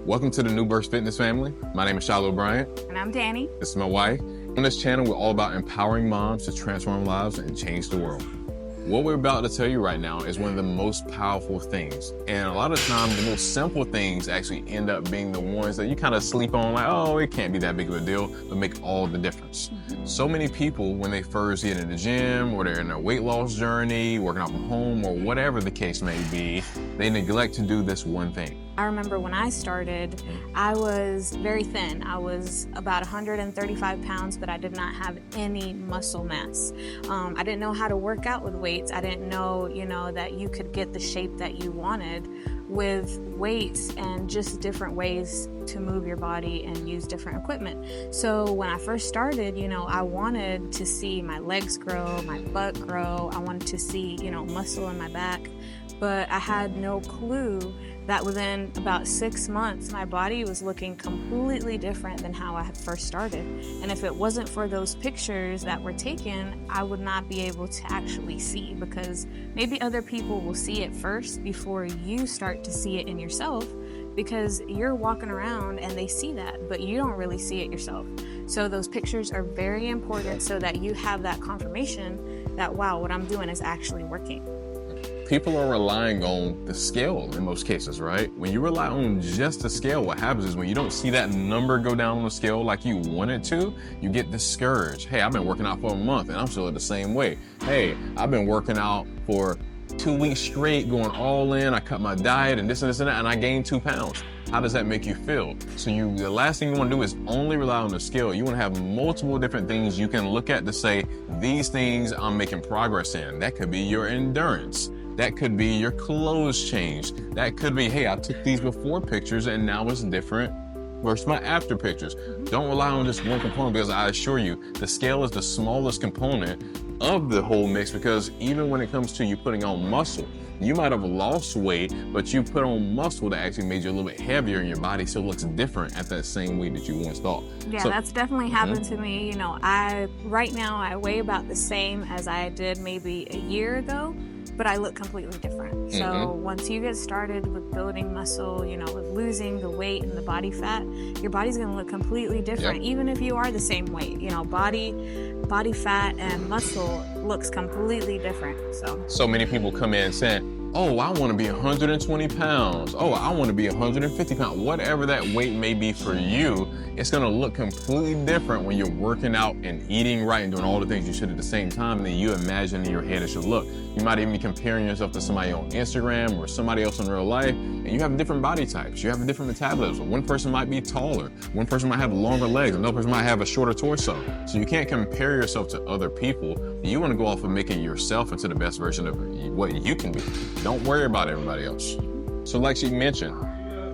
Welcome to the New Burst Fitness family. My name is Shiloh Bryant. And I'm Danny. This is my wife. On this channel, we're all about empowering moms to transform lives and change the world. What we're about to tell you right now is one of the most powerful things. And a lot of times, the most simple things actually end up being the ones that you kind of sleep on, like, oh, it can't be that big of a deal, but make all the difference. So many people, when they first get in the gym or they're in a weight loss journey, working out from home or whatever the case may be, they neglect to do this one thing. I remember when I started, I was very thin. I was about 135 pounds, but I did not have any muscle mass. I didn't know how to work out with weights. I didn't know, that you could get the shape that you wanted with weights and just different ways to move your body and use different equipment. So when I first started, I wanted to see my legs grow, my butt grow. I wanted to see, muscle in my back, but I had no clue that within about 6 months, my body was looking completely different than how I had first started. And if it wasn't for those pictures that were taken, I would not be able to actually see, because maybe other people will see it first before you start to see it in yourself, because you're walking around and they see that, but you don't really see it yourself. So those pictures are very important so that you have that confirmation that, wow, what I'm doing is actually working. People are relying on the scale in most cases, right? When you rely on just the scale, what happens is when you don't see that number go down on the scale like you want it to, you get discouraged. Hey, I've been working out for a month and I'm still the same way. Hey, I've been working out for 2 weeks straight, going all in. I cut my diet and this and this and that, and I gained 2 pounds. How does that make you feel? So the last thing you want to do is only rely on the scale. You want to have multiple different things you can look at to say, these things I'm making progress in. That could be your endurance. That could be your clothes change. That could be, hey, I took these before pictures and now it's different versus my after pictures. Don't rely on just one component, because I assure you, the scale is the smallest component of the whole mix, because even when it comes to you putting on muscle, you might have lost weight, but you put on muscle that actually made you a little bit heavier and your body still looks different at that same weight that you once thought. Yeah, so, that's definitely happened to me. Right now I weigh about the same as I did maybe a year ago, but I look completely different. So once you get started with building muscle, with losing the weight and the body fat, your body's gonna look completely different. Yep. Even if you are the same weight, body fat and muscle looks completely different. So many people come in saying, oh, I want to be 120 pounds. Oh, I want to be 150 pounds. Whatever that weight may be for you, it's going to look completely different when you're working out and eating right and doing all the things you should at the same time, and then you imagine in your head it should look. You might even be comparing yourself to somebody on Instagram or somebody else in real life, and you have different body types. You have a different metabolism. One person might be taller. One person might have longer legs. Another person might have a shorter torso. So you can't compare yourself to other people. You want to go off of making yourself into the best version of what you can be. Don't worry about everybody else. So like she mentioned,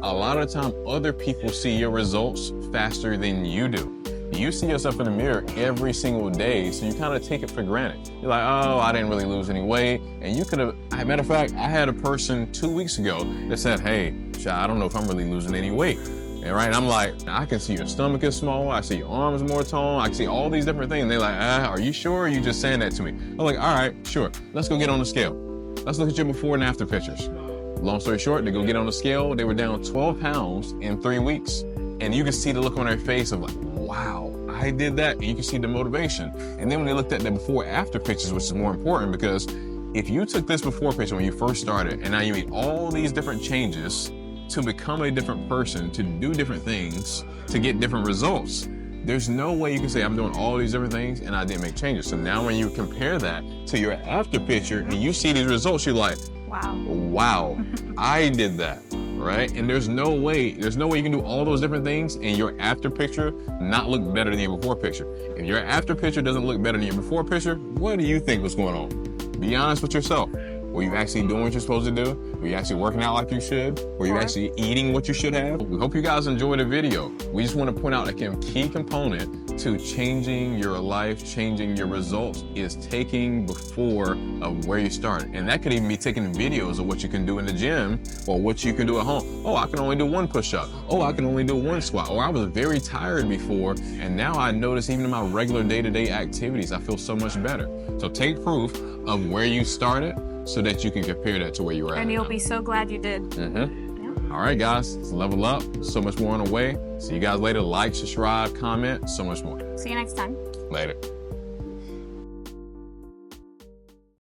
a lot of the time other people see your results faster than you do. You see yourself in the mirror every single day, so you kind of take it for granted. You're like, oh, I didn't really lose any weight. And you could have, as a matter of fact, I had a person 2 weeks ago that said, hey, I don't know if I'm really losing any weight. And right, I'm like, I can see your stomach is small. I see your arms more toned. I can see all these different things. And they're like, are you sure? Or are you just saying that to me? I'm like, all right, sure. Let's go get on the scale. Let's look at your before and after pictures. Long story short, they go get on the scale. They were down 12 pounds in 3 weeks. And you can see the look on their face of like, wow, I did that. And you can see the motivation. And then when they looked at the before and after pictures, which is more important, because if you took this before picture when you first started, and now you made all these different changes to become a different person, to do different things, to get different results, there's no way you can say, I'm doing all these different things and I didn't make changes. So now when you compare that to your after picture and you see these results, you're like, wow, I did that, right? And there's no way you can do all those different things and your after picture not look better than your before picture. If your after picture doesn't look better than your before picture, what do you think was going on? Be honest with yourself. Were you actually doing what you're supposed to do? Were you actually working out like you should? Were you actually eating what you should have? We hope you guys enjoyed the video. We just want to point out a key component to changing your life, changing your results, is taking before of where you started. And that could even be taking videos of what you can do in the gym or what you can do at home. Oh, I can only do 1 push-up. Oh, I can only do 1 squat. Or I was very tired before, and now I notice even in my regular day-to-day activities, I feel so much better. So take proof of where you started so that you can compare that to where you are at. And you'll be so glad you did. Mm-hmm. Yeah. All right, guys, let's level up. So much more on the way. See you guys later. Like, subscribe, comment, so much more. See you next time. Later.